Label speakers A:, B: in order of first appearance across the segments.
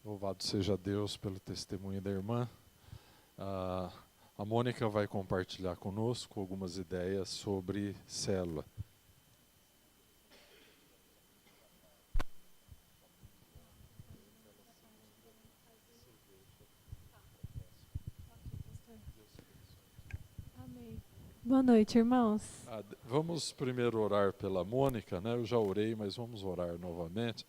A: Louvado seja Deus pelo testemunho da irmã. A Mônica vai compartilhar conosco algumas ideias sobre célula.
B: Amém. Boa noite, irmãos.
A: Vamos primeiro orar pela Mônica, né? Eu já orei, mas vamos orar novamente.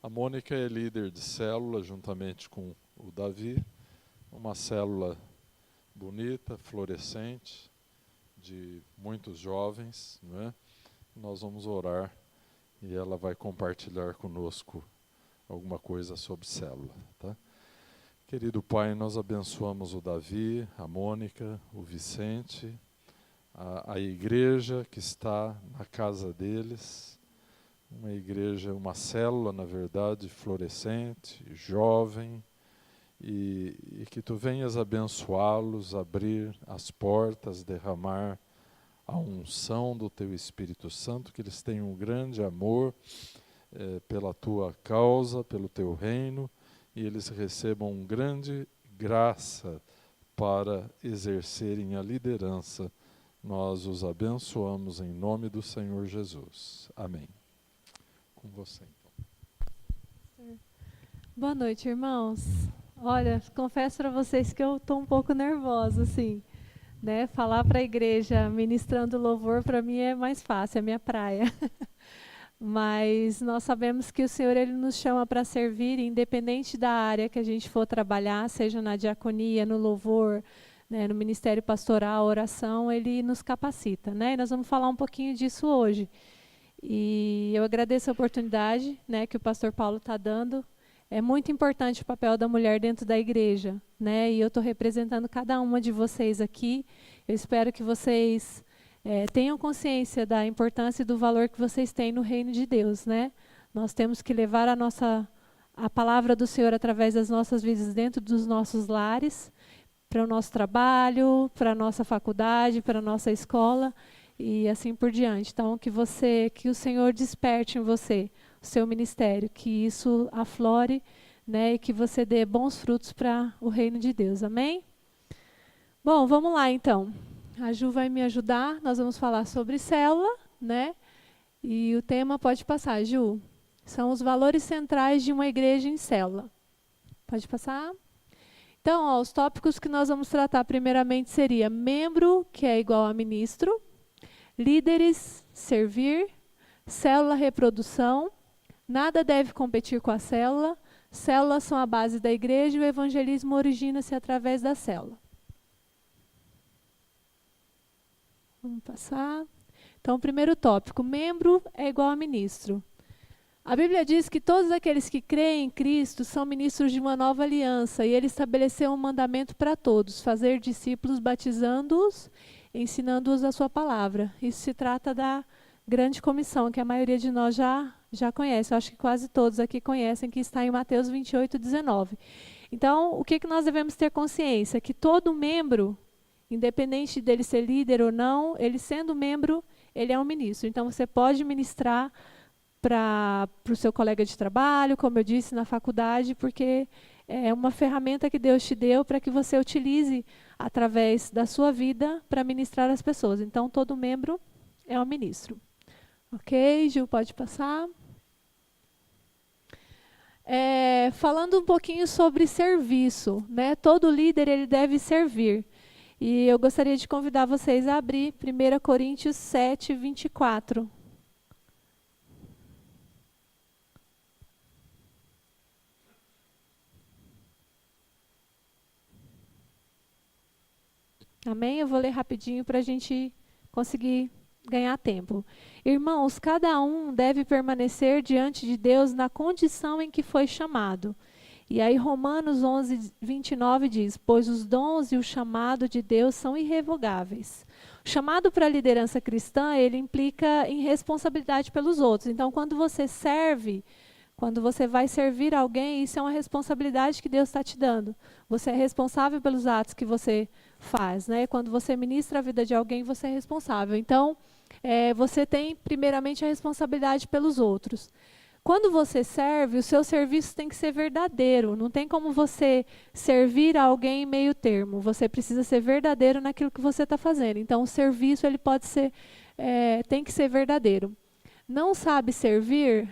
A: A Mônica é líder de célula, juntamente com o Davi, uma célula bonita, florescente, de muitos jovens, né? Nós vamos orar e ela vai compartilhar conosco alguma coisa sobre célula, tá? Querido Pai, nós abençoamos o Davi, a Mônica, o Vicente, a igreja que está na casa deles, uma igreja, uma célula, na verdade, florescente, jovem, e que Tu venhas abençoá-los, abrir as portas, derramar a unção do Teu Espírito Santo, que eles tenham um grande amor pela Tua causa, pelo Teu reino, e eles recebam uma grande graça para exercerem a liderança. Nós os abençoamos em nome do Senhor Jesus. Amém. Com você, então.
B: Boa noite, irmãos. Olha, confesso para vocês que eu estou um pouco nervosa, assim, né? Falar para a igreja ministrando louvor para mim é mais fácil, é minha praia. Mas nós sabemos que o Senhor ele nos chama para servir, independente da área que a gente for trabalhar, seja na diaconia, no louvor, né, no ministério pastoral, oração, Ele nos capacita, né? E nós vamos falar um pouquinho disso hoje. E eu agradeço a oportunidade, né, que o pastor Paulo está dando. É muito importante o papel da mulher dentro da igreja, né? E eu estou representando cada uma de vocês aqui. Eu espero que vocês tenham consciência da importância e do valor que vocês têm no reino de Deus, né? Nós temos que levar a palavra do Senhor através das nossas vidas dentro dos nossos lares, para o nosso trabalho, para a nossa faculdade, para a nossa escola e assim por diante. Então, que o Senhor desperte em você o seu ministério, que isso aflore, né, e que você dê bons frutos para o reino de Deus. Amém? Bom, vamos lá então. A Ju vai me ajudar. Nós vamos falar sobre célula, né? E o tema pode passar, Ju. São os valores centrais de uma igreja em célula. Pode passar? Então, ó, os tópicos que nós vamos tratar primeiramente seria membro, que é igual a ministro, líderes, servir, célula, reprodução, nada deve competir com a célula, células são a base da igreja e o evangelismo origina-se através da célula. Vamos passar. Então, o primeiro tópico, membro é igual a ministro. A Bíblia diz que todos aqueles que creem em Cristo são ministros de uma nova aliança, e Ele estabeleceu um mandamento para todos, fazer discípulos batizando-os, ensinando-os a sua palavra. Isso se trata da grande comissão, que a maioria de nós já conhece. Eu acho que quase todos aqui conhecem, que está em Mateus 28:19. Então, o que nós devemos ter consciência? Que todo membro, independente dele ser líder ou não, ele sendo membro, ele é um ministro. Então, você pode ministrar para o seu colega de trabalho, como eu disse, na faculdade, porque é uma ferramenta que Deus te deu para que você utilize através da sua vida para ministrar as pessoas. Então, todo membro é um ministro. Ok, Gil, pode passar. Falando um pouquinho sobre serviço, né? Todo líder ele deve servir. E eu gostaria de convidar vocês a abrir 1 Coríntios 7:24. Amém? Eu vou ler rapidinho para a gente conseguir ganhar tempo. Irmãos, cada um deve permanecer diante de Deus na condição em que foi chamado. E aí Romanos 11:29 diz, pois os dons e o chamado de Deus são irrevogáveis. O chamado para a liderança cristã, ele implica em responsabilidade pelos outros. Então, quando você serve, quando você vai servir alguém, isso é uma responsabilidade que Deus está te dando. Você é responsável pelos atos que você faz, né? Quando você ministra a vida de alguém, você é responsável. Então, você tem primeiramente a responsabilidade pelos outros. Quando você serve, o seu serviço tem que ser verdadeiro. Não tem como você servir a alguém em meio termo. Você precisa ser verdadeiro naquilo que você está fazendo. Então, o serviço ele pode ser, tem que ser verdadeiro. Não sabe servir,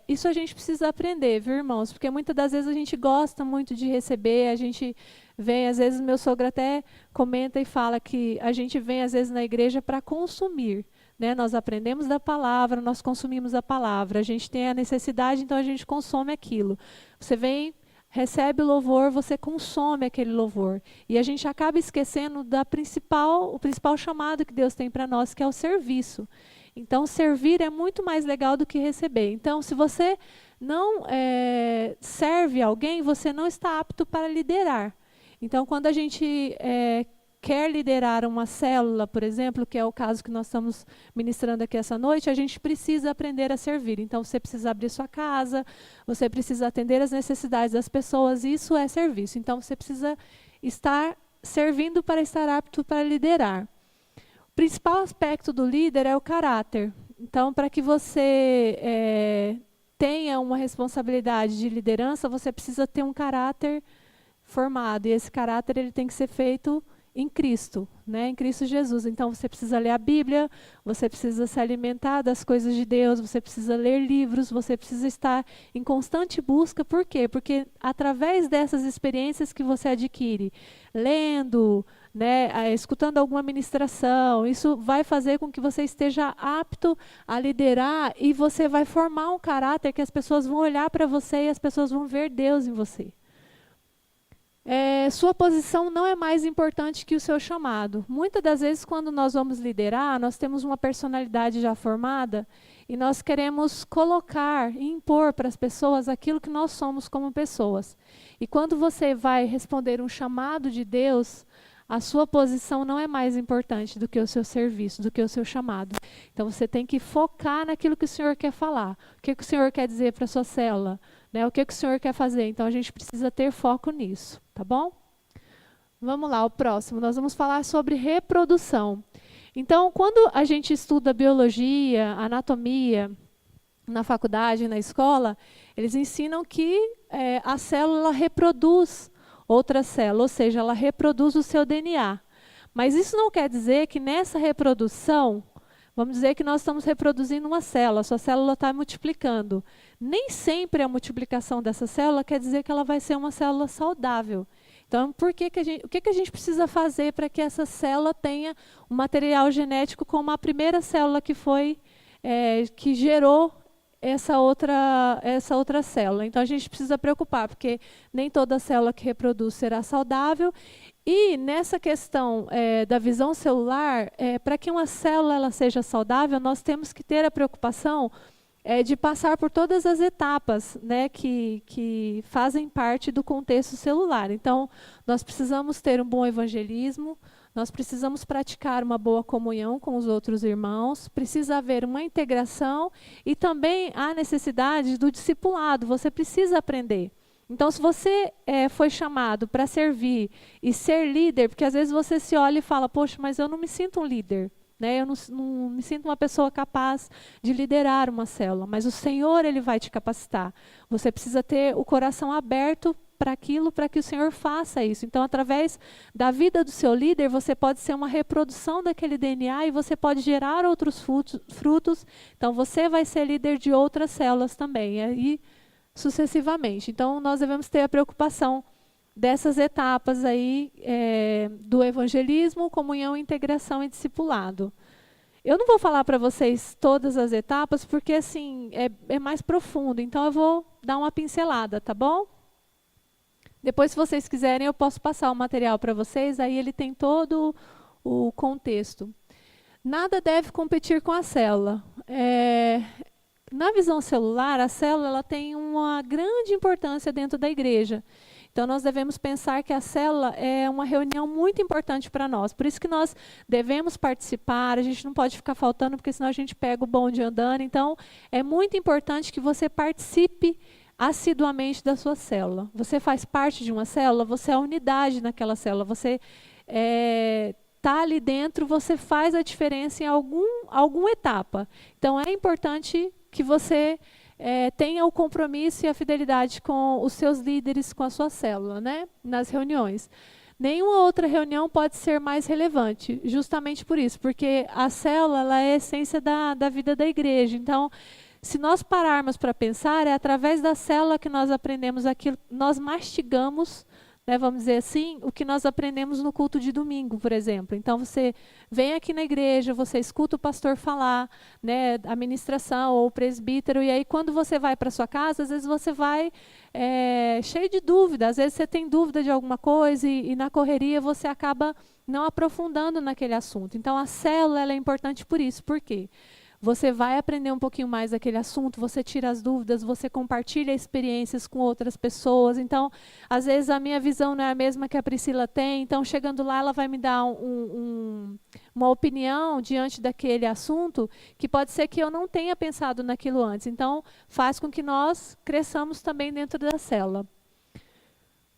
B: isso a gente precisa aprender, viu, irmãos? Porque muitas das vezes a gente gosta muito de receber, a gente vem, às vezes meu sogro até comenta e fala que a gente vem, às vezes, na igreja para consumir. Né? Nós aprendemos da palavra, nós consumimos a palavra. A gente tem a necessidade, então a gente consome aquilo. Você vem, recebe o louvor, você consome aquele louvor. E a gente acaba esquecendo o principal chamado que Deus tem para nós, que é o serviço. Então, servir é muito mais legal do que receber. Então, se você não serve alguém, você não está apto para liderar. Então, quando a gente quer liderar uma célula, por exemplo, que é o caso que nós estamos ministrando aqui essa noite, a gente precisa aprender a servir. Então, você precisa abrir sua casa, você precisa atender as necessidades das pessoas, isso é serviço. Então, você precisa estar servindo para estar apto para liderar. O principal aspecto do líder é o caráter. Então, para que você tenha uma responsabilidade de liderança, você precisa ter um caráter formado. E esse caráter ele tem que ser feito em Cristo, né? Em Cristo Jesus. Então, você precisa ler a Bíblia, você precisa se alimentar das coisas de Deus, você precisa ler livros, você precisa estar em constante busca. Por quê? Porque através dessas experiências que você adquire, lendo, né, escutando alguma ministração, isso vai fazer com que você esteja apto a liderar e você vai formar um caráter que as pessoas vão olhar para você e as pessoas vão ver Deus em você. Sua posição não é mais importante que o seu chamado. Muitas das vezes, quando nós vamos liderar, nós temos uma personalidade já formada e nós queremos colocar e impor para as pessoas aquilo que nós somos como pessoas. E quando você vai responder um chamado de Deus, a sua posição não é mais importante do que o seu serviço, do que o seu chamado. Então, você tem que focar naquilo que o Senhor quer falar. O que o Senhor quer dizer para a sua célula? Né? O que o Senhor quer fazer? Então, a gente precisa ter foco nisso, tá bom? Vamos lá, o próximo. Nós vamos falar sobre reprodução. Então, quando a gente estuda biologia, anatomia, na faculdade, na escola, eles ensinam que a célula reproduz outra célula, ou seja, ela reproduz o seu DNA. Mas isso não quer dizer que nessa reprodução, vamos dizer que nós estamos reproduzindo uma célula, a sua célula está multiplicando. Nem sempre a multiplicação dessa célula quer dizer que ela vai ser uma célula saudável. Então, o que a gente precisa fazer para que essa célula tenha um material genético como a primeira célula que gerou essa outra célula? Então, a gente precisa preocupar, porque nem toda célula que reproduz será saudável. E nessa questão da visão celular, para que uma célula ela seja saudável, nós temos que ter a preocupação de passar por todas as etapas, né, que fazem parte do contexto celular. Então, nós precisamos ter um bom evangelismo, nós precisamos praticar uma boa comunhão com os outros irmãos, precisa haver uma integração e também a necessidade do discipulado, você precisa aprender. Então, se você foi chamado para servir e ser líder, porque às vezes você se olha e fala, poxa, mas eu não me sinto um líder. Né? Eu não me sinto uma pessoa capaz de liderar uma célula, mas o Senhor ele vai te capacitar. Você precisa ter o coração aberto para aquilo, para que o Senhor faça isso. Então, através da vida do seu líder, você pode ser uma reprodução daquele DNA e você pode gerar outros frutos. Então, você vai ser líder de outras células também, e sucessivamente. Então, nós devemos ter a preocupação dessas etapas aí do evangelismo, comunhão, integração e discipulado. Eu não vou falar para vocês todas as etapas, porque assim é mais profundo, então eu vou dar uma pincelada, tá bom? Depois, se vocês quiserem, eu posso passar o material para vocês, aí ele tem todo o contexto. Nada deve competir com a célula. Na visão celular, a célula ela tem uma grande importância dentro da igreja. Então, nós devemos pensar que a célula é uma reunião muito importante para nós. Por isso que nós devemos participar, a gente não pode ficar faltando, porque senão a gente pega o bonde andando. Então, é muito importante que você participe assiduamente da sua célula. Você faz parte de uma célula, você é a unidade naquela célula, você está ali dentro, você faz a diferença em alguma etapa. Então, é importante que você tenha o compromisso e a fidelidade com os seus líderes, com a sua célula, né? Nas reuniões. Nenhuma outra reunião pode ser mais relevante, justamente por isso, porque a célula ela é a essência da vida da igreja. Então, se nós pararmos para pensar, é através da célula que nós aprendemos aquilo, nós mastigamos, né, vamos dizer assim, o que nós aprendemos no culto de domingo, por exemplo. Então, você vem aqui na igreja, você escuta o pastor falar, né, a ministração ou o presbítero, e aí quando você vai para sua casa, às vezes você vai cheio de dúvida, às vezes você tem dúvida de alguma coisa e na correria você acaba não aprofundando naquele assunto. Então, a célula ela é importante por isso. Por quê? Você vai aprender um pouquinho mais daquele assunto, você tira as dúvidas, você compartilha experiências com outras pessoas. Então, às vezes a minha visão não é a mesma que a Priscila tem, então chegando lá ela vai me dar uma opinião diante daquele assunto que pode ser que eu não tenha pensado naquilo antes. Então, faz com que nós cresçamos também dentro da célula.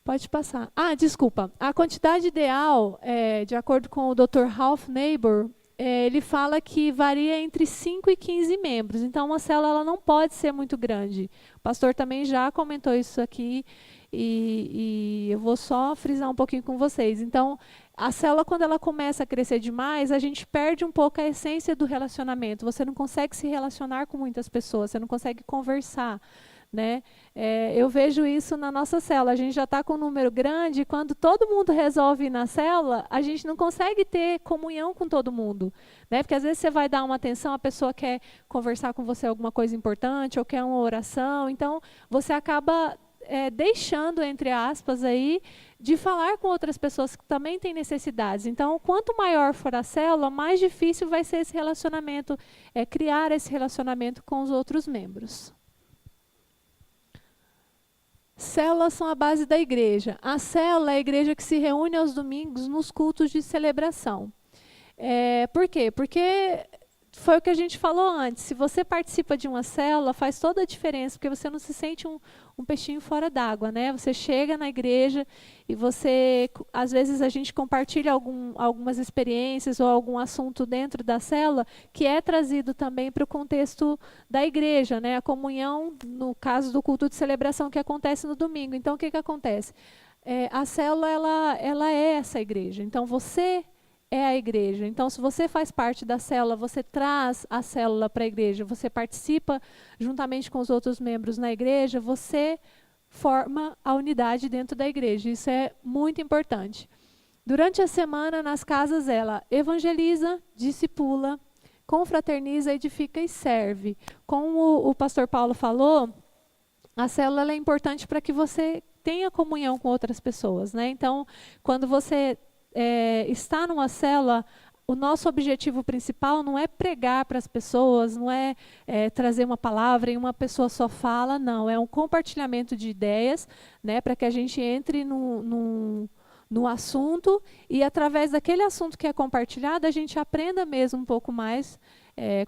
B: Pode passar. Desculpa. A quantidade ideal, de acordo com o Dr. Ralph Neighbor, ele fala que varia entre 5 e 15 membros. Então, uma célula ela não pode ser muito grande. O pastor também já comentou isso aqui e eu vou só frisar um pouquinho com vocês. Então, a célula, quando ela começa a crescer demais, a gente perde um pouco a essência do relacionamento. Você não consegue se relacionar com muitas pessoas, você não consegue conversar, né? Eu vejo isso na nossa célula. A gente já está com um número grande e quando todo mundo resolve ir na célula, a gente não consegue ter comunhão com todo mundo, né? Porque às vezes você vai dar uma atenção, a pessoa quer conversar com você alguma coisa importante ou quer uma oração, então você acaba deixando, entre aspas, aí, de falar com outras pessoas que também têm necessidades. Então, quanto maior for a célula, mais difícil vai ser esse relacionamento, criar esse relacionamento com os outros membros. Células são a base da igreja. A célula é a igreja que se reúne aos domingos nos cultos de celebração. Por quê? Porque foi o que a gente falou antes. Se você participa de uma célula, faz toda a diferença, porque você não se sente um peixinho fora d'água, né? Você chega na igreja e você, às vezes a gente compartilha algumas experiências ou algum assunto dentro da célula que é trazido também para o contexto da igreja, né? A comunhão, no caso do culto de celebração que acontece no domingo. Então, o que acontece? A célula, ela é essa igreja. Então, você é a igreja. Então, se você faz parte da célula, você traz a célula para a igreja, você participa juntamente com os outros membros na igreja, você forma a unidade dentro da igreja. Isso é muito importante. Durante a semana, nas casas, ela evangeliza, discipula, confraterniza, edifica e serve. Como o pastor Paulo falou, a célula ela é importante para que você tenha comunhão com outras pessoas, né? Então, quando você está numa célula, o nosso objetivo principal não é pregar para as pessoas, não é trazer uma palavra e uma pessoa só fala, não. É um compartilhamento de ideias, né, para que a gente entre no assunto e, através daquele assunto que é compartilhado, a gente aprenda mesmo um pouco mais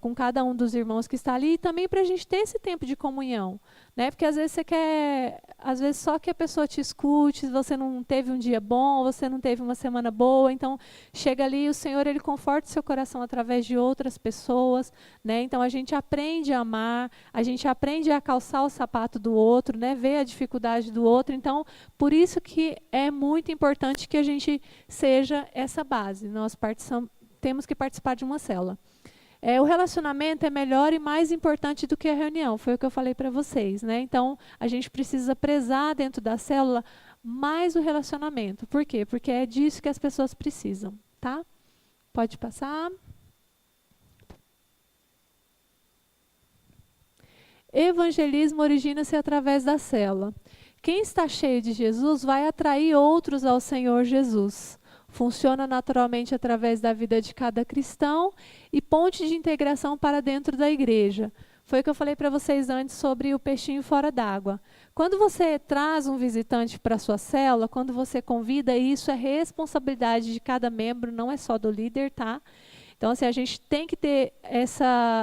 B: com cada um dos irmãos que está ali e também para a gente ter esse tempo de comunhão, né? Porque às vezes você quer, às vezes só que a pessoa te escute, você não teve um dia bom, você não teve uma semana boa, então chega ali e o Senhor ele conforta o seu coração através de outras pessoas, né? Então a gente aprende a amar, a gente aprende a calçar o sapato do outro, né? Ver a dificuldade do outro. Então, por isso que é muito importante que a gente seja essa base. Nós temos que participar de uma célula. O relacionamento é melhor e mais importante do que a reunião, foi o que eu falei para vocês, né? Então, a gente precisa prezar dentro da célula mais o relacionamento. Por quê? Porque é disso que as pessoas precisam, tá? Pode passar. Evangelismo origina-se através da célula. Quem está cheio de Jesus vai atrair outros ao Senhor Jesus. Funciona naturalmente através da vida de cada cristão e ponte de integração para dentro da igreja. Foi o que eu falei para vocês antes sobre o peixinho fora d'água. Quando você traz um visitante para a sua célula, quando você convida, isso é responsabilidade de cada membro, não é só do líder, tá? Então, assim, a gente tem que ter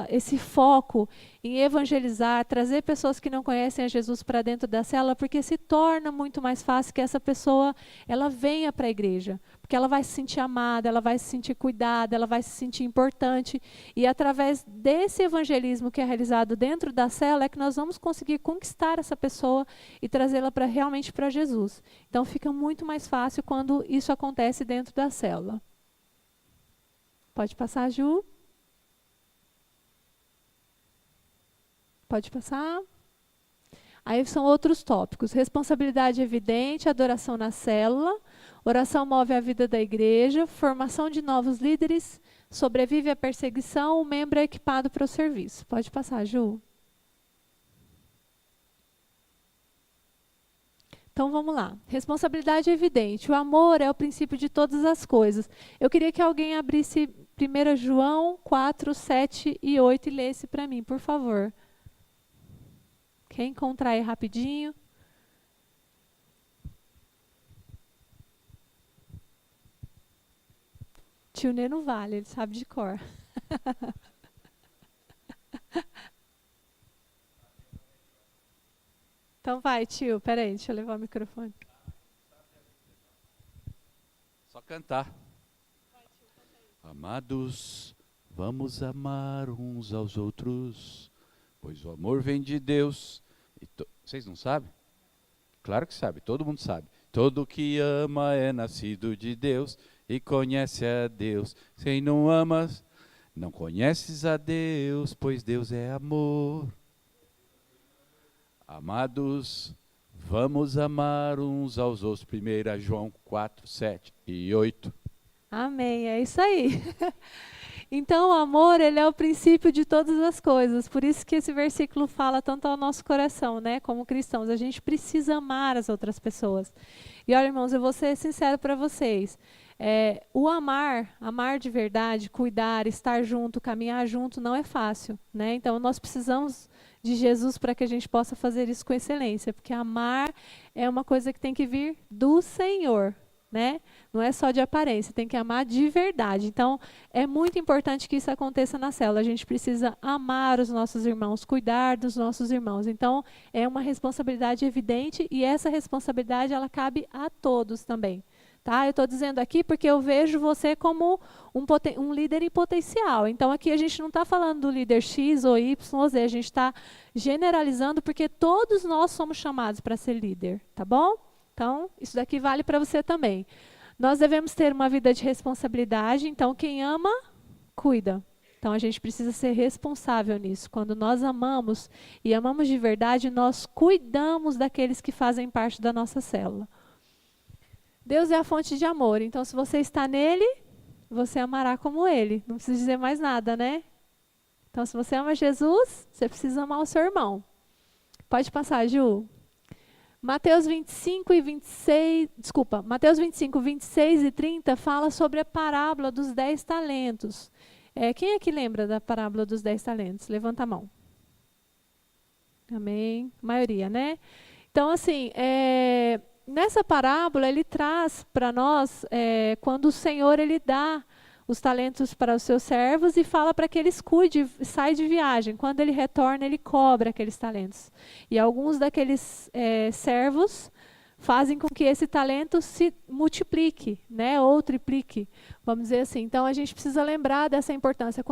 B: esse foco em evangelizar, trazer pessoas que não conhecem a Jesus para dentro da célula, porque se torna muito mais fácil que essa pessoa ela venha para a igreja, porque ela vai se sentir amada, ela vai se sentir cuidada, ela vai se sentir importante, e através desse evangelismo que é realizado dentro da célula é que nós vamos conseguir conquistar essa pessoa e trazê-la realmente para Jesus. Então fica muito mais fácil quando isso acontece dentro da célula. Pode passar, Ju? Pode passar? Aí são outros tópicos. Responsabilidade evidente, adoração na célula, oração move a vida da igreja, formação de novos líderes, sobrevive à perseguição, o membro é equipado para o serviço. Pode passar, Ju. Então vamos lá. Responsabilidade evidente. O amor é o princípio de todas as coisas. Eu queria que alguém abrisse 1 João 4, 7 e 8 e lesse para mim, por favor. Quem encontrar aí rapidinho. Tio Nê não vale, ele sabe de cor. Então vai, tio. Peraí, deixa eu levar o microfone.
C: Só cantar. Amados, vamos amar uns aos outros, pois o amor vem de Deus. Vocês não sabem? Claro que sabe, todo mundo sabe. Todo que ama é nascido de Deus e conhece a Deus. Quem não amas, não conheces a Deus, pois Deus é amor. Amados, vamos amar uns aos outros. 1 João 4, 7 e 8.
B: Amém, é isso aí. Então, o amor, ele é o princípio de todas as coisas. Por isso que esse versículo fala tanto ao nosso coração, né? Como cristãos, a gente precisa amar as outras pessoas. E olha, irmãos, eu vou ser sincero para vocês. O amar de verdade, cuidar, estar junto, caminhar junto, não é fácil, né? Então, nós precisamos de Jesus para que a gente possa fazer isso com excelência, porque amar é uma coisa que tem que vir do Senhor, né? Não é só de aparência, tem que amar de verdade. Então, é muito importante que isso aconteça na célula. A gente precisa amar os nossos irmãos, cuidar dos nossos irmãos. Então, é uma responsabilidade evidente e essa responsabilidade ela cabe a todos também. Tá? Eu estou dizendo aqui porque eu vejo você como um líder em potencial. Então, aqui a gente não está falando do líder X ou Y ou Z, a gente está generalizando porque todos nós somos chamados para ser líder, tá bom? Então, isso daqui vale para você também. Nós devemos ter uma vida de responsabilidade, então quem ama, cuida. Então, a gente precisa ser responsável nisso. Quando nós amamos e amamos de verdade, nós cuidamos daqueles que fazem parte da nossa célula. Deus é a fonte de amor, então se você está nele, você amará como ele. Não precisa dizer mais nada, né? Então, se você ama Jesus, você precisa amar o seu irmão. Pode passar, Ju. Mateus 25, 26 e 30 fala sobre a parábola dos 10 talentos. Quem é que lembra da parábola dos 10 talentos? Levanta a mão. Amém. A maioria, né? Então, assim, nessa parábola, ele traz para nós, quando o Senhor ele dá os talentos para os seus servos e fala para que eles cuidem, saem de viagem. Quando ele retorna, ele cobra aqueles talentos. E alguns daqueles servos fazem com que esse talento se multiplique, né, ou triplique, vamos dizer assim. Então, a gente precisa lembrar dessa importância.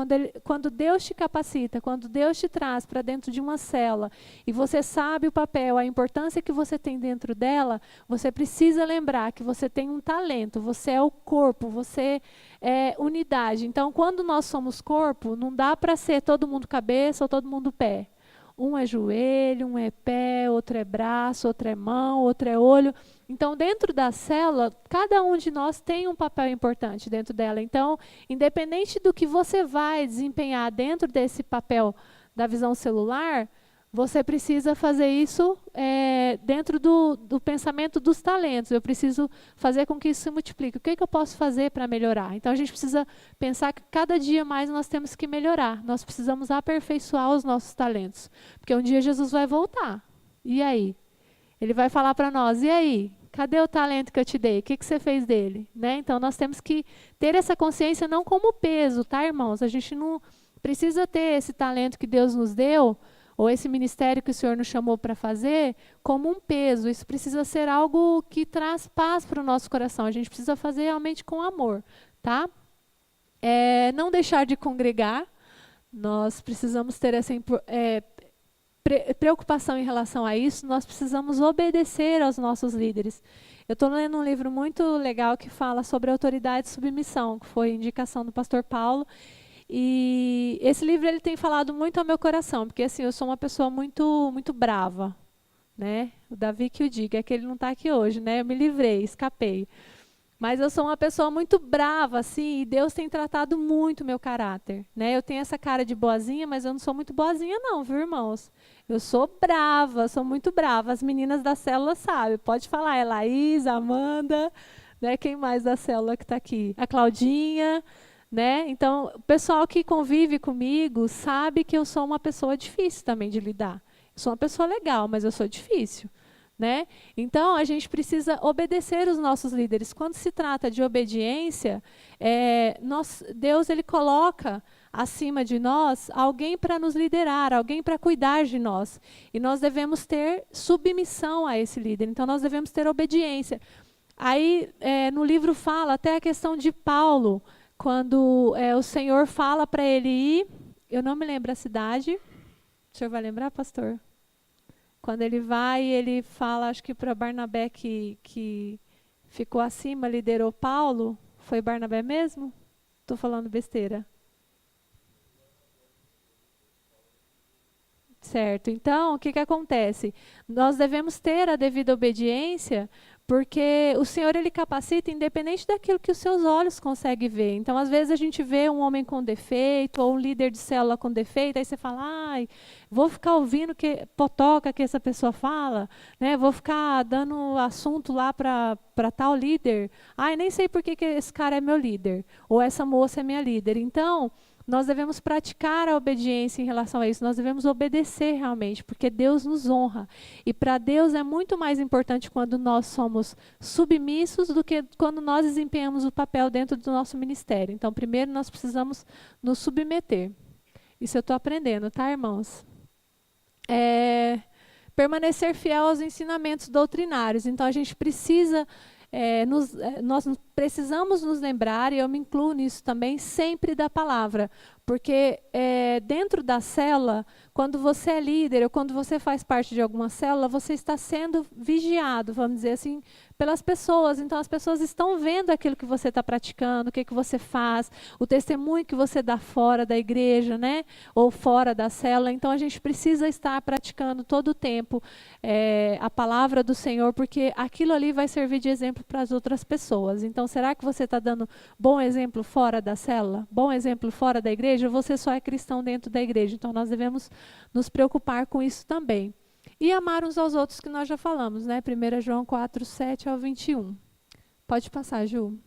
B: Quando Deus te capacita, quando Deus te traz para dentro de uma célula, e você sabe o papel, a importância que você tem dentro dela, você precisa lembrar que você tem um talento, você é o corpo, você é unidade. Então, quando nós somos corpo, não dá para ser todo mundo cabeça ou todo mundo pé. Um é joelho, um é pé, outro é braço, outro é mão, outro é olho. Então, dentro da célula, cada um de nós tem um papel importante dentro dela. Então, independente do que você vai desempenhar dentro desse papel da visão celular, você precisa fazer isso dentro do pensamento dos talentos. Eu preciso fazer com que isso se multiplique. O que eu posso fazer para melhorar? Então, a gente precisa pensar que cada dia mais nós temos que melhorar. Nós precisamos aperfeiçoar os nossos talentos. Porque um dia Jesus vai voltar. E aí? Ele vai falar para nós, e aí? Cadê o talento que eu te dei? O que você fez dele? Né? Então, nós temos que ter essa consciência não como peso, tá, irmãos? A gente não precisa ter esse talento que Deus nos deu, ou esse ministério que o Senhor nos chamou para fazer, como um peso. Isso precisa ser algo que traz paz para o nosso coração. A gente precisa fazer realmente com amor, tá? Não deixar de congregar. Nós precisamos ter essa preocupação em relação a isso. Nós precisamos obedecer aos nossos líderes. Eu estou lendo um livro muito legal que fala sobre autoridade e submissão, que foi indicação do pastor Paulo. E esse livro ele tem falado muito ao meu coração, porque assim, eu sou uma pessoa muito, muito brava, né? O Davi que o diga, é que ele não está aqui hoje, né? Eu me livrei, escapei. Mas eu sou uma pessoa muito brava, assim, e Deus tem tratado muito o meu caráter, né? Eu tenho essa cara de boazinha, mas eu não sou muito boazinha não, viu, irmãos? Eu sou brava, sou muito brava. As meninas da célula sabem, pode falar, é Laís, Amanda, né? Quem mais da célula que está aqui? A Claudinha, né? Então, o pessoal que convive comigo sabe que eu sou uma pessoa difícil também de lidar. Eu sou uma pessoa legal, mas eu sou difícil. Né? Então, a gente precisa obedecer os nossos líderes. Quando se trata de obediência, Deus ele coloca acima de nós alguém para nos liderar, alguém para cuidar de nós. E nós devemos ter submissão a esse líder. Então, nós devemos ter obediência. Aí, no livro fala até a questão de Paulo, quando o Senhor fala para ele ir, eu não me lembro a cidade. O senhor vai lembrar, pastor? Quando ele vai, ele fala, acho que para Barnabé que ficou acima, liderou Paulo. Foi Barnabé mesmo? Estou falando besteira. Certo. Então, o que acontece? Nós devemos ter a devida obediência, porque o Senhor ele capacita independente daquilo que os seus olhos conseguem ver. Então, às vezes a gente vê um homem com defeito ou um líder de célula com defeito, aí você fala, ai, vou ficar ouvindo que potoca que essa pessoa fala, né? Vou ficar dando assunto lá para tal líder. Ai, nem sei por que esse cara é meu líder, ou essa moça é minha líder. Então, nós devemos praticar a obediência em relação a isso. Nós devemos obedecer realmente, porque Deus nos honra. E para Deus é muito mais importante quando nós somos submissos do que quando nós desempenhamos o papel dentro do nosso ministério. Então, primeiro nós precisamos nos submeter. Isso eu estou aprendendo, tá, irmãos? Permanecer fiel aos ensinamentos doutrinários. Então, a gente precisa... nós precisamos nos lembrar, e eu me incluo nisso também, sempre da palavra, porque dentro da célula, quando você é líder ou quando você faz parte de alguma célula, você está sendo vigiado, vamos dizer assim, pelas pessoas. Então, as pessoas estão vendo aquilo que você está praticando, o que você faz, o testemunho que você dá fora da igreja, né? Ou fora da célula. Então, a gente precisa estar praticando todo o tempo a palavra do Senhor, porque aquilo ali vai servir de exemplo para as outras pessoas. Então, será que você está dando bom exemplo fora da célula? Bom exemplo fora da igreja? Ou você só é cristão dentro da igreja? Então, nós devemos nos preocupar com isso também. E amar uns aos outros, que nós já falamos, né? 1 João 4, 7 ao 21. Pode passar, Ju.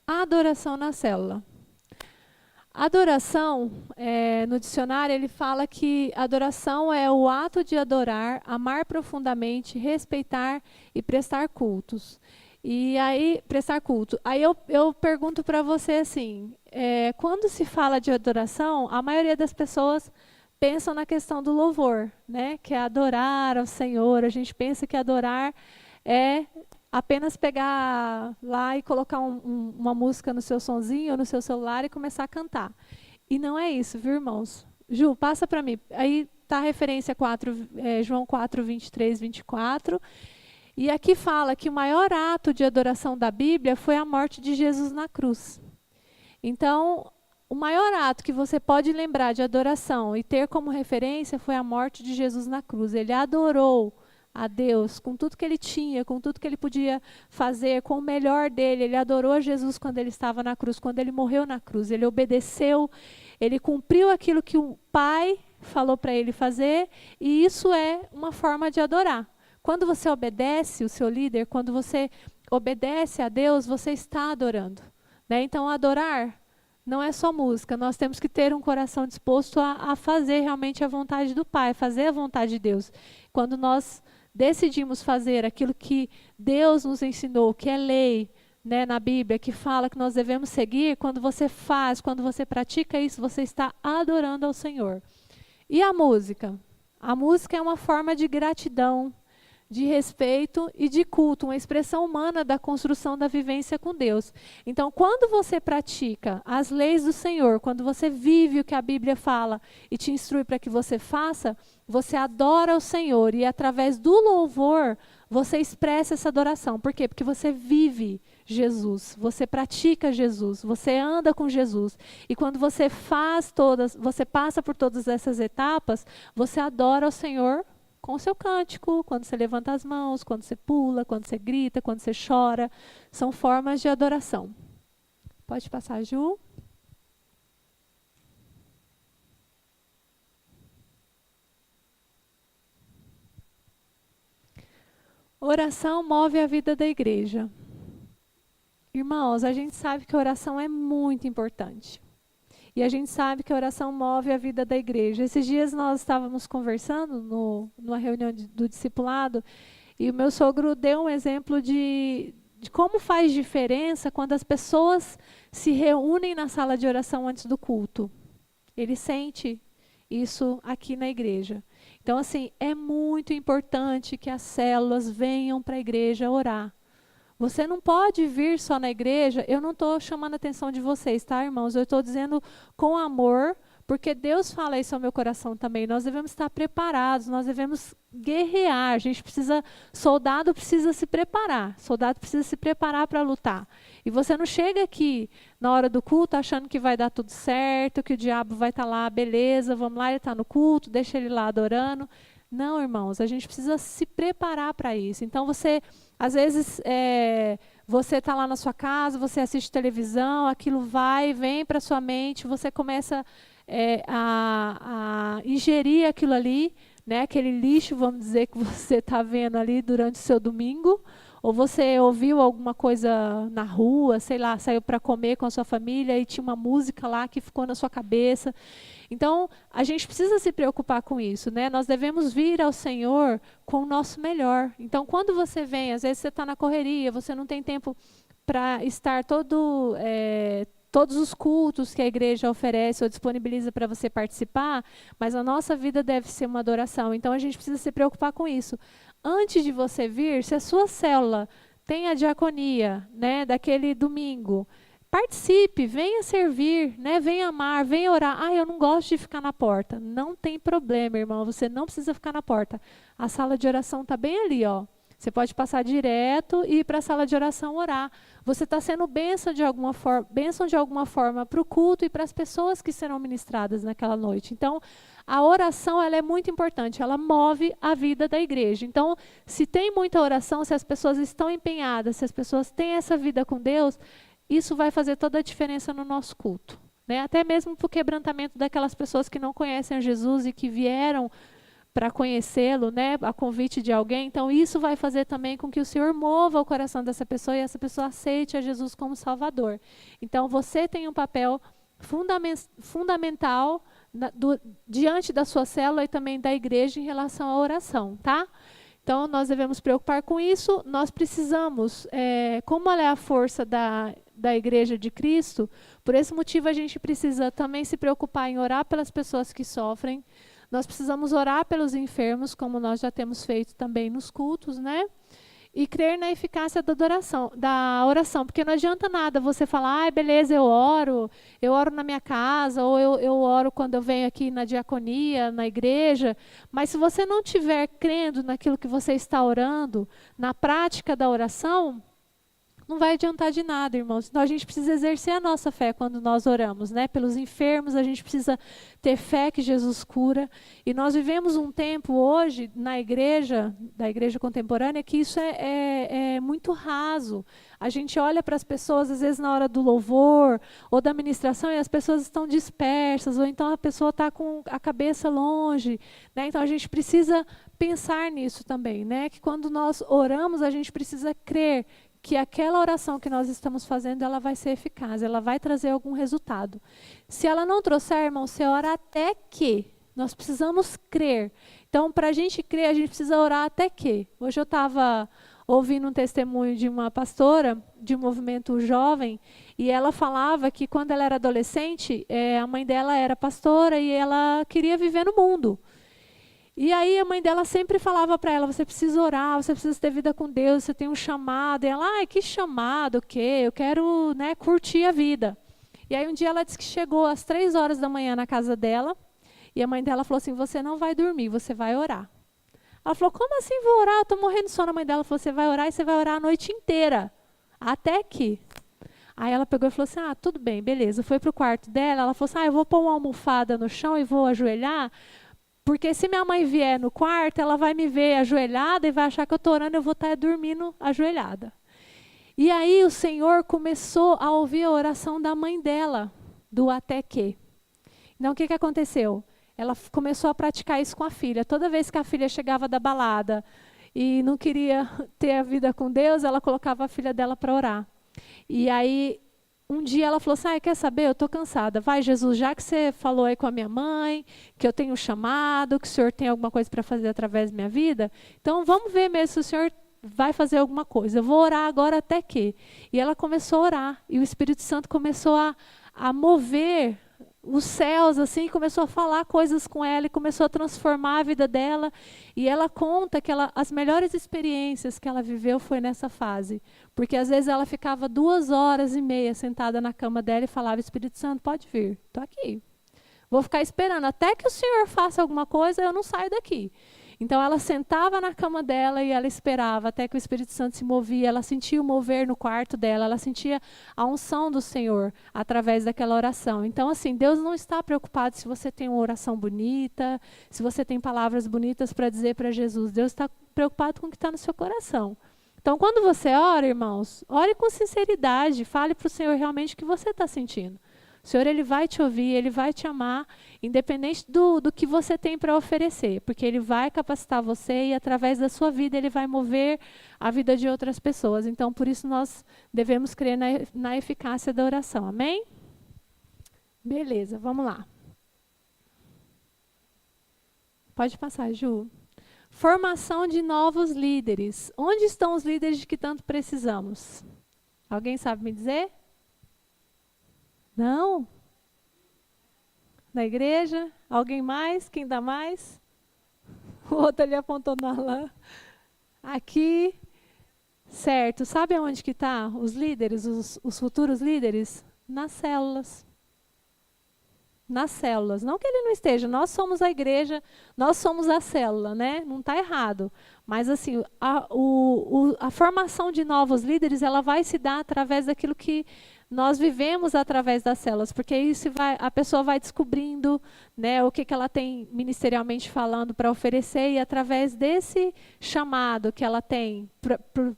B: A adoração na célula. Adoração, no dicionário, ele fala que adoração é o ato de adorar, amar profundamente, respeitar e prestar cultos. E aí, prestar culto. Aí eu pergunto para você assim, quando se fala de adoração, a maioria das pessoas pensam na questão do louvor, né? Que é adorar ao Senhor. A gente pensa que adorar é apenas pegar lá e colocar uma música no seu sonzinho ou no seu celular e começar a cantar. E não é isso, viu, irmãos? Ju, passa para mim. Aí está a referência João 4, 23, 24. E aqui fala que o maior ato de adoração da Bíblia foi a morte de Jesus na cruz. Então, o maior ato que você pode lembrar de adoração e ter como referência foi a morte de Jesus na cruz. Ele adorou a Deus com tudo que ele tinha, com tudo que ele podia fazer, com o melhor dele. Ele adorou a Jesus quando ele estava na cruz, quando ele morreu na cruz. Ele obedeceu, ele cumpriu aquilo que o Pai falou para ele fazer, e isso é uma forma de adorar. Quando você obedece o seu líder, quando você obedece a Deus, você está adorando, né? Então, adorar não é só música. Nós temos que ter um coração disposto a fazer realmente a vontade do Pai, fazer a vontade de Deus. Quando nós decidimos fazer aquilo que Deus nos ensinou, que é lei, né, na Bíblia, que fala que nós devemos seguir, quando você faz, quando você pratica isso, você está adorando ao Senhor. E a música? A música é uma forma de gratidão, de respeito e de culto, uma expressão humana da construção da vivência com Deus. Então, quando você pratica as leis do Senhor, quando você vive o que a Bíblia fala e te instrui para que você faça, você adora o Senhor e através do louvor você expressa essa adoração. Por quê? Porque você vive Jesus, você pratica Jesus, você anda com Jesus. E quando você você passa por todas essas etapas, você adora o Senhor com o seu cântico, quando você levanta as mãos, quando você pula, quando você grita, quando você chora. São formas de adoração. Pode passar, Ju. Oração move a vida da igreja. Irmãos, a gente sabe que a oração é muito importante. E a gente sabe que a oração move a vida da igreja. Esses dias nós estávamos conversando numa reunião do discipulado e o meu sogro deu um exemplo de como faz diferença quando as pessoas se reúnem na sala de oração antes do culto. Ele sente isso aqui na igreja. Então, assim, é muito importante que as células venham para a igreja orar. Você não pode vir só na igreja, eu não estou chamando a atenção de vocês, tá, irmãos? Eu estou dizendo com amor, porque Deus fala isso ao meu coração também. Nós devemos estar preparados, nós devemos guerrear. Soldado precisa se preparar, soldado precisa se preparar para lutar. E você não chega aqui na hora do culto achando que vai dar tudo certo, que o diabo vai estar lá, beleza, vamos lá, ele está no culto, deixa ele lá adorando. Não, irmãos, a gente precisa se preparar para isso. Então, às vezes, você está lá na sua casa, você assiste televisão, aquilo vem para a sua mente, você começa a ingerir aquilo ali, né, aquele lixo, vamos dizer, que você está vendo ali durante o seu domingo, ou você ouviu alguma coisa na rua, sei lá, saiu para comer com a sua família e tinha uma música lá que ficou na sua cabeça. Então, a gente precisa se preocupar com isso, né? Nós devemos vir ao Senhor com o nosso melhor. Então, quando você vem, às vezes você está na correria, você não tem tempo para estar todos os cultos que a igreja oferece ou disponibiliza para você participar, mas a nossa vida deve ser uma adoração. Então, a gente precisa se preocupar com isso. Antes de você vir, se a sua célula tem a diaconia, né, daquele domingo, participe, venha servir, né? Venha amar, venha orar. Eu não gosto de ficar na porta. Não tem problema, irmão, você não precisa ficar na porta. A sala de oração está bem ali, ó. Você pode passar direto e ir para a sala de oração orar. Você está sendo bênção de alguma forma para o culto e para as pessoas que serão ministradas naquela noite. Então, a oração ela é muito importante, ela move a vida da igreja. Então, se tem muita oração, se as pessoas estão empenhadas, se as pessoas têm essa vida com Deus, isso vai fazer toda a diferença no nosso culto, né? Até mesmo para o quebrantamento daquelas pessoas que não conhecem a Jesus e que vieram para conhecê-lo, né, a convite de alguém. Então, isso vai fazer também com que o Senhor mova o coração dessa pessoa e essa pessoa aceite a Jesus como Salvador. Então, você tem um papel fundamental diante da sua célula e também da igreja em relação à oração, tá? Então, nós devemos preocupar com isso. Nós precisamos, como ela é a força da igreja de Cristo, por esse motivo a gente precisa também se preocupar em orar pelas pessoas que sofrem. Nós precisamos orar pelos enfermos, como nós já temos feito também nos cultos, né? E crer na eficácia da oração, porque não adianta nada você falar, beleza, eu oro na minha casa, ou eu oro quando eu venho aqui na diaconia, na igreja, mas se você não estiver crendo naquilo que você está orando, na prática da oração, não vai adiantar de nada, irmãos. Então, a gente precisa exercer a nossa fé quando nós oramos, né? Pelos enfermos, a gente precisa ter fé que Jesus cura. E nós vivemos um tempo hoje, da igreja contemporânea, que isso é muito raso. A gente olha para as pessoas, às vezes, na hora do louvor ou da ministração, e as pessoas estão dispersas, ou então a pessoa está com a cabeça longe, né? Então, a gente precisa pensar nisso também, né? Que quando nós oramos, a gente precisa crer que aquela oração que nós estamos fazendo, ela vai ser eficaz, ela vai trazer algum resultado. Se ela não trouxer, irmão, você ora até que. Nós precisamos crer. Então, para a gente crer, a gente precisa orar até que. Hoje eu estava ouvindo um testemunho de uma pastora de um movimento jovem, e ela falava que quando ela era adolescente, a mãe dela era pastora e ela queria viver no mundo. E aí a mãe dela sempre falava para ela, você precisa orar, você precisa ter vida com Deus, você tem um chamado. E ela, ai, que chamado, o quê? Eu quero, né, curtir a vida. E aí um dia ela disse que chegou às 3 horas da manhã na casa dela, e a mãe dela falou assim, você não vai dormir, você vai orar. Ela falou, como assim vou orar? Eu estou morrendo de sono. A mãe dela falou, você vai orar e você vai orar a noite inteira. Até que. Aí ela pegou e falou assim, tudo bem, beleza. Foi para o quarto dela, ela falou assim, eu vou pôr uma almofada no chão e vou ajoelhar, porque se minha mãe vier no quarto, ela vai me ver ajoelhada e vai achar que eu estou orando, eu vou estar dormindo ajoelhada. E aí o Senhor começou a ouvir a oração da mãe dela, do até que. Então o que aconteceu? Ela começou a praticar isso com a filha. Toda vez que a filha chegava da balada e não queria ter a vida com Deus, ela colocava a filha dela para orar. E aí, um dia ela falou assim, quer saber, eu estou cansada. Vai, Jesus, já que você falou aí com a minha mãe, que eu tenho um chamado, que o Senhor tem alguma coisa para fazer através da minha vida, então vamos ver mesmo se o Senhor vai fazer alguma coisa. Eu vou orar agora até que. E ela começou a orar. E o Espírito Santo começou a mover os céus, assim, começou a falar coisas com ela e começou a transformar a vida dela. E ela conta que as melhores experiências que ela viveu foi nessa fase. Porque às vezes ela ficava 2h30 sentada na cama dela e falava, Espírito Santo, pode vir, estou aqui. Vou ficar esperando até que o Senhor faça alguma coisa, eu não saio daqui. Então ela sentava na cama dela e ela esperava até que o Espírito Santo se movia. Ela sentia o mover no quarto dela, ela sentia a unção do Senhor através daquela oração. Então, assim, Deus não está preocupado se você tem uma oração bonita, se você tem palavras bonitas para dizer para Jesus. Deus está preocupado com o que está no seu coração. Então, quando você ora, irmãos, ore com sinceridade, fale para o Senhor realmente o que você está sentindo. O Senhor, Ele vai te ouvir, Ele vai te amar, independente do que você tem para oferecer, porque Ele vai capacitar você e, através da sua vida, Ele vai mover a vida de outras pessoas. Então, por isso, nós devemos crer na eficácia da oração. Amém? Beleza, vamos lá. Pode passar, Ju. Formação de novos líderes. Onde estão os líderes de que tanto precisamos? Alguém sabe me dizer? Não? Na igreja? Alguém mais? Quem dá mais? O outro ali apontou na lã. Aqui. Certo. Sabe aonde que está os líderes, os futuros líderes? Nas células. Nas células. Não que ele não esteja. Nós somos a igreja, nós somos a célula, né? Não está errado. Mas assim, a formação de novos líderes, ela vai se dar através daquilo que nós vivemos através das células, porque isso a pessoa vai descobrindo, né, o que ela tem ministerialmente falando para oferecer, e através desse chamado que ela tem para o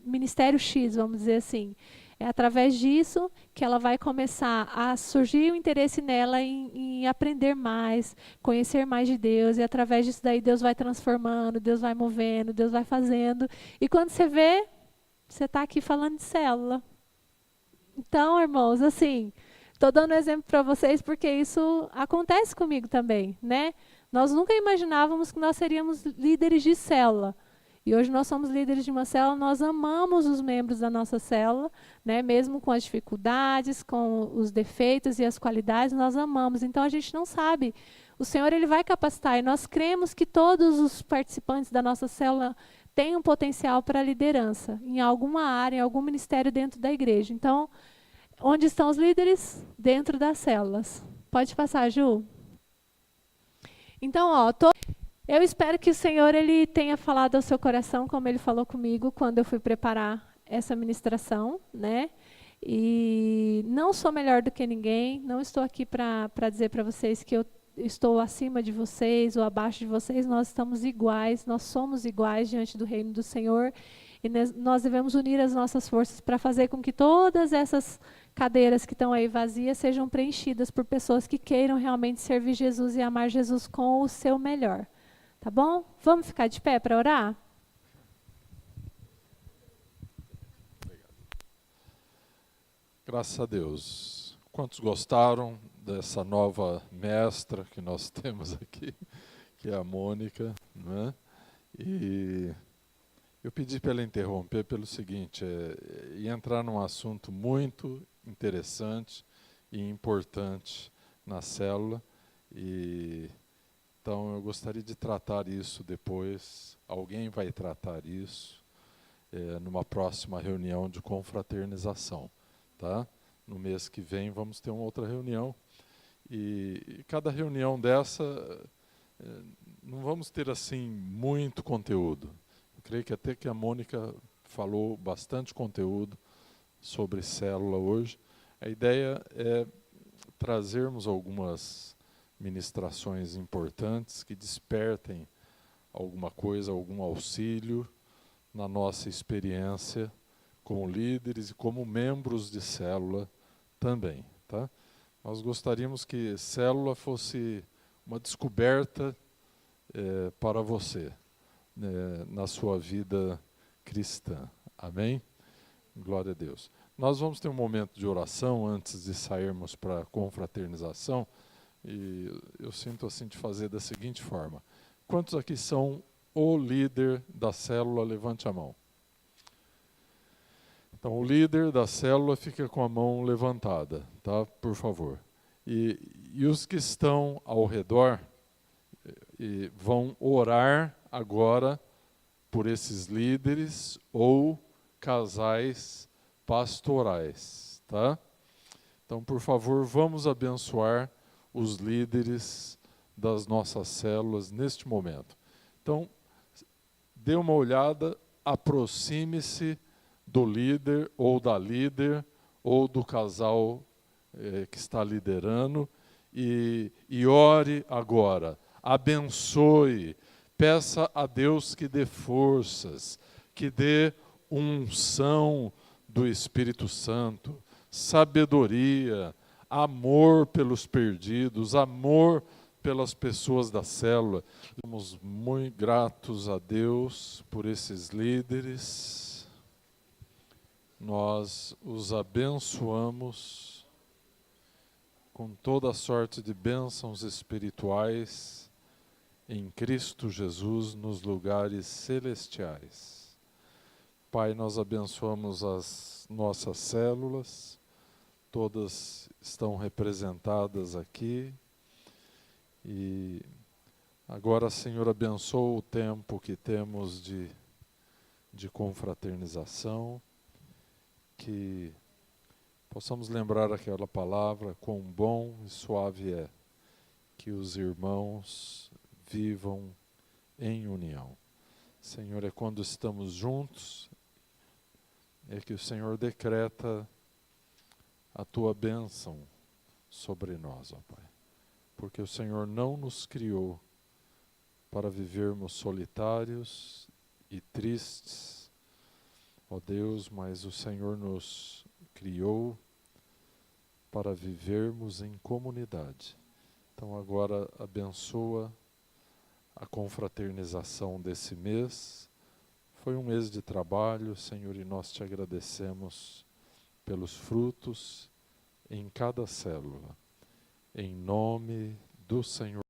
B: Ministério X, vamos dizer assim, é através disso que ela vai começar a surgir o interesse nela em aprender mais, conhecer mais de Deus, e através disso daí Deus vai transformando, Deus vai movendo, Deus vai fazendo, e quando você vê, você está aqui falando de célula. Então, irmãos, assim, estou dando exemplo para vocês porque isso acontece comigo também, né? Nós nunca imaginávamos que nós seríamos líderes de célula. E hoje nós somos líderes de uma célula, nós amamos os membros da nossa célula, né? Mesmo com as dificuldades, com os defeitos e as qualidades, nós amamos. Então, a gente não sabe. O Senhor, Ele vai capacitar, e nós cremos que todos os participantes da nossa célula tem um potencial para liderança em alguma área, em algum ministério dentro da igreja. Então, onde estão os líderes? Dentro das células. Pode passar, Ju. Então, eu espero que o Senhor, Ele tenha falado ao seu coração, como Ele falou comigo quando eu fui preparar essa ministração, né? E não sou melhor do que ninguém, não estou aqui para dizer para vocês que eu estou acima de vocês ou abaixo de vocês, nós estamos iguais, nós somos iguais diante do reino do Senhor, e nós devemos unir as nossas forças para fazer com que todas essas cadeiras que estão aí vazias sejam preenchidas por pessoas que queiram realmente servir Jesus e amar Jesus com o seu melhor. Tá bom? Vamos ficar de pé para orar?
A: Graças a Deus. Quantos gostaram dessa nova mestra que nós temos aqui, que é a Mônica, né? E eu pedi para ela interromper pelo seguinte, ia entrar num assunto muito interessante e importante na célula, e então eu gostaria de tratar isso depois. Alguém vai tratar isso numa próxima reunião de confraternização, tá? No mês que vem vamos ter uma outra reunião, e cada reunião dessa não vamos ter assim muito conteúdo. Eu creio que até que a Mônica falou bastante conteúdo sobre célula hoje. A ideia é trazermos algumas ministrações importantes que despertem alguma coisa, algum auxílio na nossa experiência como líderes e como membros de célula também, tá? Nós gostaríamos que célula fosse uma descoberta para você, na sua vida cristã. Amém? Glória a Deus. Nós vamos ter um momento de oração antes de sairmos para a confraternização, e eu sinto assim de fazer da seguinte forma. Quantos aqui são o líder da célula? Levante a mão. Então, o líder da célula fica com a mão levantada, tá? Por favor. E os que estão ao redor vão orar agora por esses líderes ou casais pastorais, tá? Então, por favor, vamos abençoar os líderes das nossas células neste momento. Então, dê uma olhada, aproxime-se do líder ou da líder ou do casal que está liderando e ore agora. Abençoe, peça a Deus que dê forças, que dê unção do Espírito Santo, sabedoria, amor pelos perdidos, amor pelas pessoas da célula. Somos muito gratos a Deus por esses líderes. Nós os abençoamos com toda sorte de bênçãos espirituais em Cristo Jesus nos lugares celestiais. Pai, nós abençoamos as nossas células, todas estão representadas aqui, e agora, Senhor, abençoa o tempo que temos de confraternização, que possamos lembrar aquela palavra, quão bom e suave é que os irmãos vivam em união. Senhor, é quando estamos juntos, é que o Senhor decreta a Tua bênção sobre nós, ó Pai. Porque o Senhor não nos criou para vivermos solitários e tristes, ó Deus, mas o Senhor nos criou para vivermos em comunidade. Então agora abençoa a confraternização desse mês. Foi um mês de trabalho, Senhor, e nós te agradecemos pelos frutos em cada célula. Em nome do Senhor.